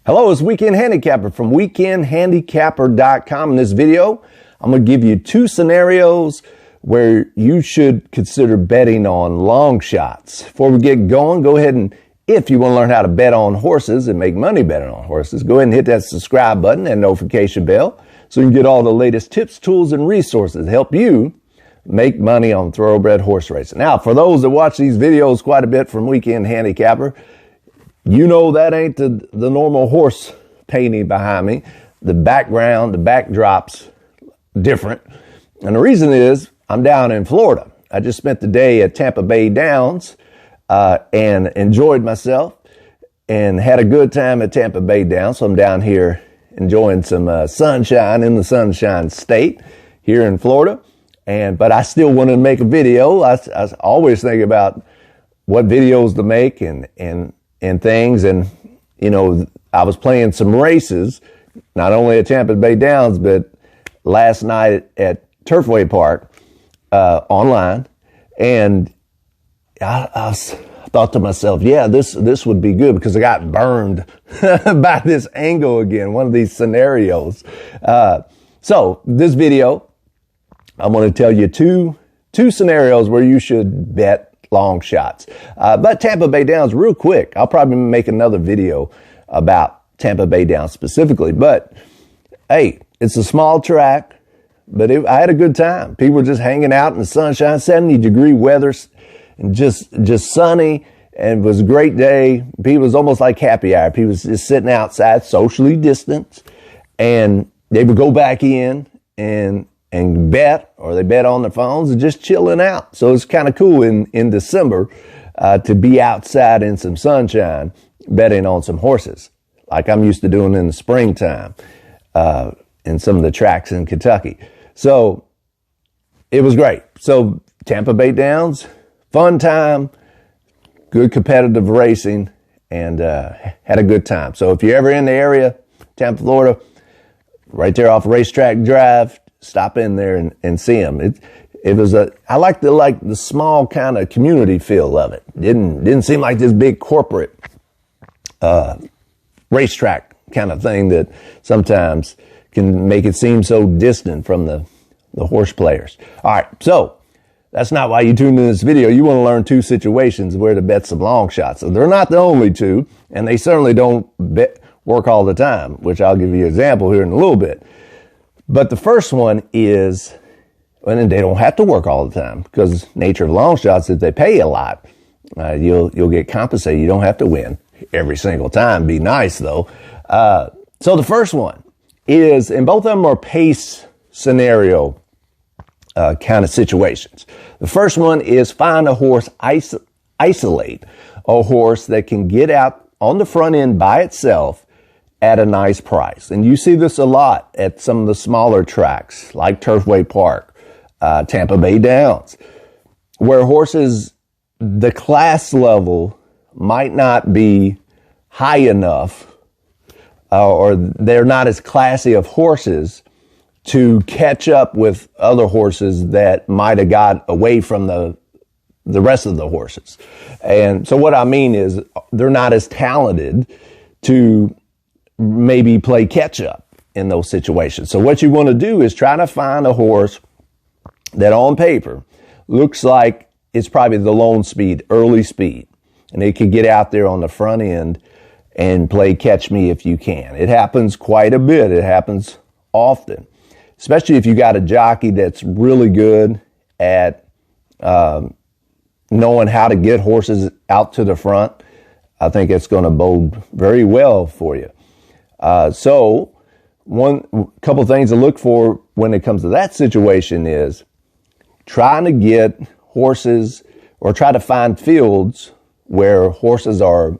Hello, it's Weekend Handicapper from weekendhandicapper.com. In this video, I'm going to give you two scenarios where you should consider betting on long shots. Before we get going, go ahead and, if you want to learn how to bet on horses and make money betting on horses, go ahead and hit that subscribe button and notification bell so you can get all the latest tips, tools, and resources to help you make money on thoroughbred horse racing. Now, for those that watch these videos quite a bit from Weekend Handicapper, you know that ain't the normal horse painting behind me. The background, the backdrop's different. And the reason is I'm down in Florida. I just spent the day at Tampa Bay Downs and enjoyed myself and had a good time at Tampa Bay Downs. So I'm down here enjoying some sunshine in the Sunshine State here in Florida. But I still wanted to make a video. I always think about what videos to make and things. And, you know, I was playing some races, not only at Tampa Bay Downs, but last night at Turfway Park online. And I thought to myself, yeah, this would be good because I got burned by this angle again, one of these scenarios. So this video, I'm going to tell you two scenarios where you should bet long shots. But Tampa Bay Downs, real quick, I'll probably make another video about Tampa Bay Downs specifically. But hey, it's a small track, but I had a good time. People were just hanging out in the sunshine, 70-degree weather, and just sunny, and it was a great day. People was almost like happy hour. People was just sitting outside, socially distanced, and they would go back in and bet, or they bet on their phones and just chilling out. So it's kind of cool in December to be outside in some sunshine betting on some horses, like I'm used to doing in the springtime in some of the tracks in Kentucky. So it was great. So Tampa Bay Downs, fun time, good competitive racing, and had a good time. So if you're ever in the area, Tampa, Florida, right there off Racetrack Drive, stop in there and see them. It was I like the small kind of community feel of it. Didn't seem like this big corporate racetrack kind of thing that sometimes can make it seem so distant from the horse players. All right, so that's not why you tuned in this video. You want to learn two situations where to bet some long shots. So they're not the only two, and they certainly don't work all the time, which I'll give you an example here in a little bit. But the first one is, and they don't have to work all the time because nature of long shots, if they pay a lot, you'll get compensated. You don't have to win every single time. Be nice though. So the first one is, and both of them are pace scenario kind of situations. The first one is find a horse, isolate a horse that can get out on the front end by itself at a nice price. And you see this a lot at some of the smaller tracks like Turfway Park, Tampa Bay Downs, where horses, the class level might not be high enough or they're not as classy of horses to catch up with other horses that might have got away from the rest of the horses. And so what I mean is they're not as talented to maybe play catch up in those situations. So what you want to do is try to find a horse that on paper looks like it's probably the lone speed, early speed, and they could get out there on the front end and play catch me if you can. It happens quite a bit. It happens often, especially if you got a jockey that's really good at knowing how to get horses out to the front. I think it's going to bode very well for you. So one couple things to look for when it comes to that situation is trying to get horses or try to find fields where horses are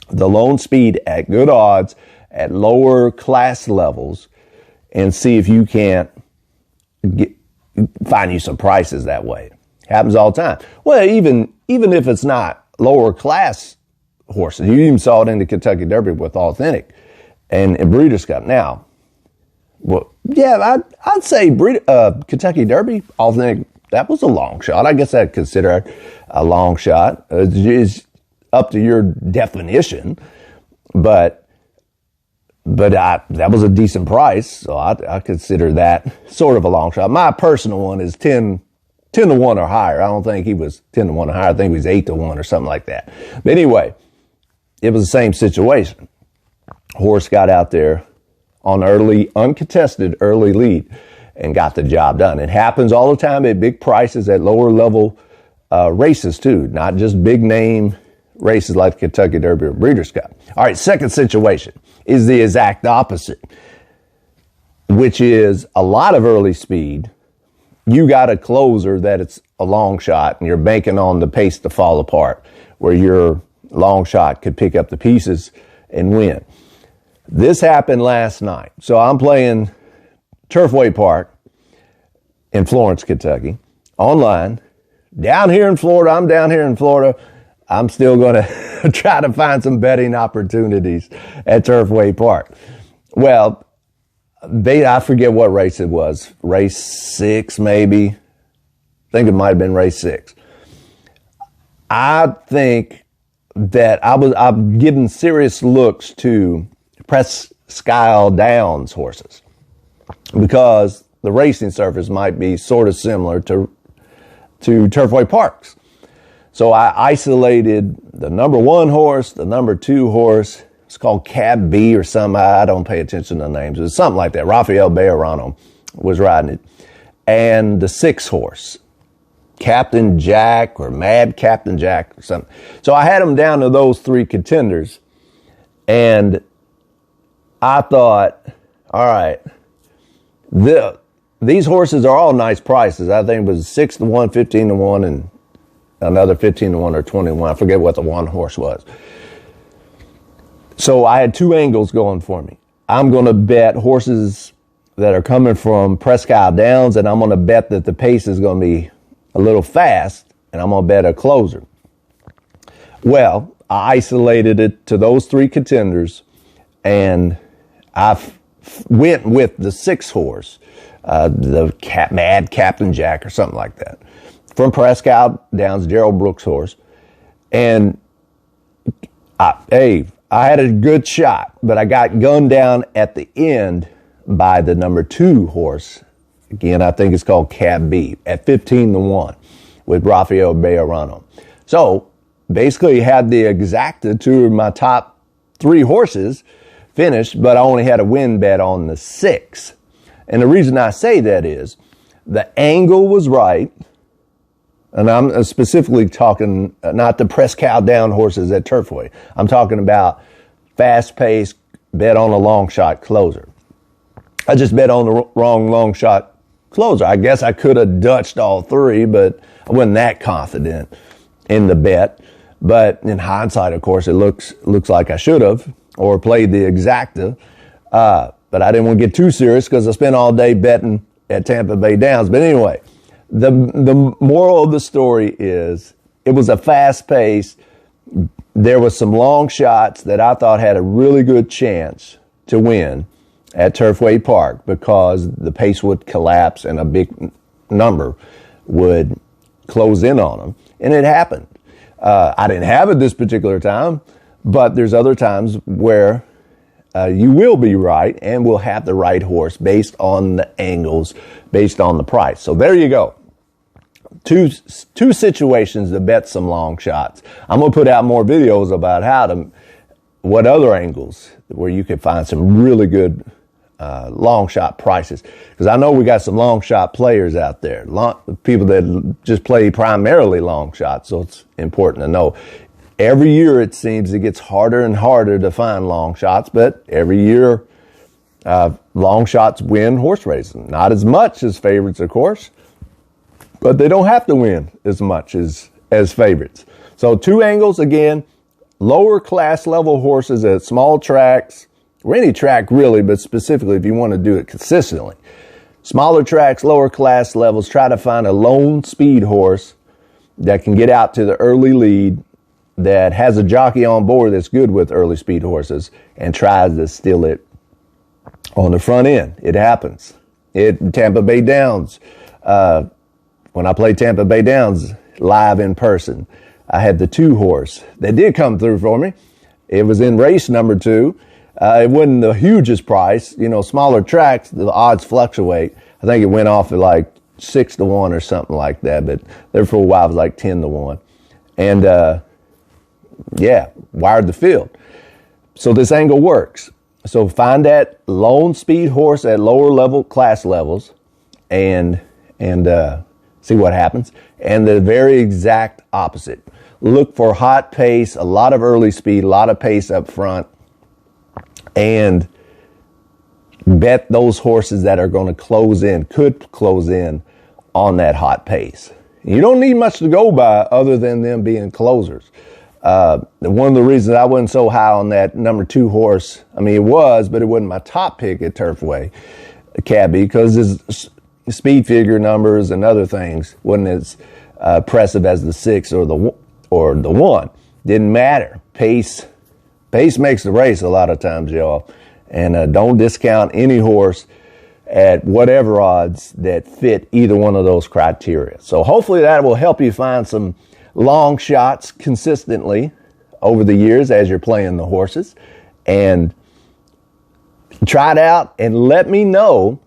the lone speed at good odds at lower class levels and see if you can't find you some prices that way. Happens all the time. Well, even if it's not lower class horses, you even saw it in the Kentucky Derby with Authentic and Breeders' Cup. Now, well, yeah, I'd say Kentucky Derby, Authentic, that was a long shot. I guess I'd consider it a long shot. It's up to your definition. But but that was a decent price, so I consider that sort of a long shot. My personal one is 10 to 1 or higher. I don't think he was 10 to 1 or higher. I think he was 8 to 1 or something like that. But anyway, it was the same situation. Horse got out there on uncontested early lead and got the job done. It happens all the time at big prices at lower level races too, not just big name races like the Kentucky Derby or Breeders' Cup. All right, second situation is the exact opposite, which is a lot of early speed. You got a closer that it's a long shot and you're banking on the pace to fall apart, where your long shot could pick up the pieces and win. This happened last night. So I'm playing Turfway Park in Florence, Kentucky, online. Down here in Florida, I'm down here in Florida. I'm still going to try to find some betting opportunities at Turfway Park. Well, I forget what race it was. Race 6, maybe. I think it might have been race 6. I think that I'm giving serious looks to Presque Downs horses because the racing surface might be sort of similar to Turfway Park's. So I isolated the number 1 horse, the number 2 horse. It's called Cab B or something. I don't pay attention to the names. It's something like that. Rafael Bejarano was riding it. And the 6 horse, Captain Jack or Mad Captain Jack or something. So I had them down to those 3 contenders. And I thought, all right, these horses are all nice prices. I think it was 6 to 1, 15 to 1, and another 15 to 1 or 20 to 1. I forget what the one horse was. So I had 2 angles going for me. I'm going to bet horses that are coming from Presque Downs, and I'm going to bet that the pace is going to be a little fast, and I'm going to bet a closer. Well, I isolated it to those 3 contenders, and I went with the 6 horse, the Mad Captain Jack or something like that, from Presque Downs, Gerald Brooks' horse. And I had a good shot, but I got gunned down at the end by the number 2 horse. Again, I think it's called Cab B at 15 to 1 with Rafael Bejarano. So basically had the exacta 2 of my top 3 horses finished, but I only had a win bet on the 6. And the reason I say that is the angle was right. And I'm specifically talking not the Presque Downs horses at Turfway. I'm talking about fast-paced, bet on a long shot closer. I just bet on the wrong long shot closer. I guess I could have Dutched all 3, but I wasn't that confident in the bet. But in hindsight, of course, it looks like I should have, or played the exacta. But I didn't want to get too serious because I spent all day betting at Tampa Bay Downs. But anyway, the moral of the story is it was a fast pace. There was some long shots that I thought had a really good chance to win at Turfway Park because the pace would collapse and a big number would close in on them. And it happened. I didn't have it this particular time, but there's other times where you will be right and will have the right horse based on the angles, based on the price. So there you go. Two situations to bet some long shots. I'm going to put out more videos about what other angles where you can find some really good long shot prices. Because I know we got some long shot players out there, people that just play primarily long shots. So it's important to know. Every year it seems it gets harder and harder to find long shots, but every year long shots win horse racing. Not as much as favorites, of course, but they don't have to win as much as favorites. So 2 angles, again, lower class level horses at small tracks, or any track really, but specifically if you want to do it consistently. Smaller tracks, lower class levels, try to find a lone speed horse that can get out to the early lead, that has a jockey on board that's good with early speed horses and tries to steal it on the front end. It happens. Tampa Bay Downs, when I played Tampa Bay Downs live in person, I had the 2 horse that did come through for me. It was in race number 2. It wasn't the hugest price. You know, smaller tracks, the odds fluctuate. I think it went off at like 6-1 or something like that, but there for a while it was like 10-1. And yeah, wired the field. So this angle works. So find that lone speed horse at lower level class levels and see what happens. And the very exact opposite. Look for hot pace, a lot of early speed, a lot of pace up front, and bet those horses that are going to could close in on that hot pace. You don't need much to go by other than them being closers. One of the reasons I wasn't so high on that number 2 horse, I mean, it was, but it wasn't my top pick at Turfway, Cabby, because his speed figure numbers and other things wasn't as impressive as the 6 or the 1. Didn't matter. Pace makes the race a lot of times, y'all. And don't discount any horse at whatever odds that fit either one of those criteria. So hopefully that will help you find some long shots consistently over the years as you're playing the horses. And try it out and let me know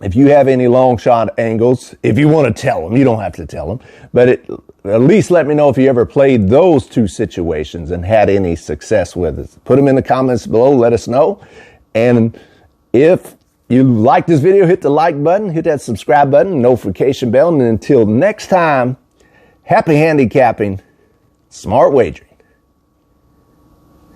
if you have any long shot angles. If you want to tell them, you don't have to tell them, but at least let me know if you ever played those 2 situations and had any success with it. Put them in the comments below, let us know. And if you like this video, hit the like button, hit that subscribe button, notification bell, and until next time, happy handicapping, smart wagering.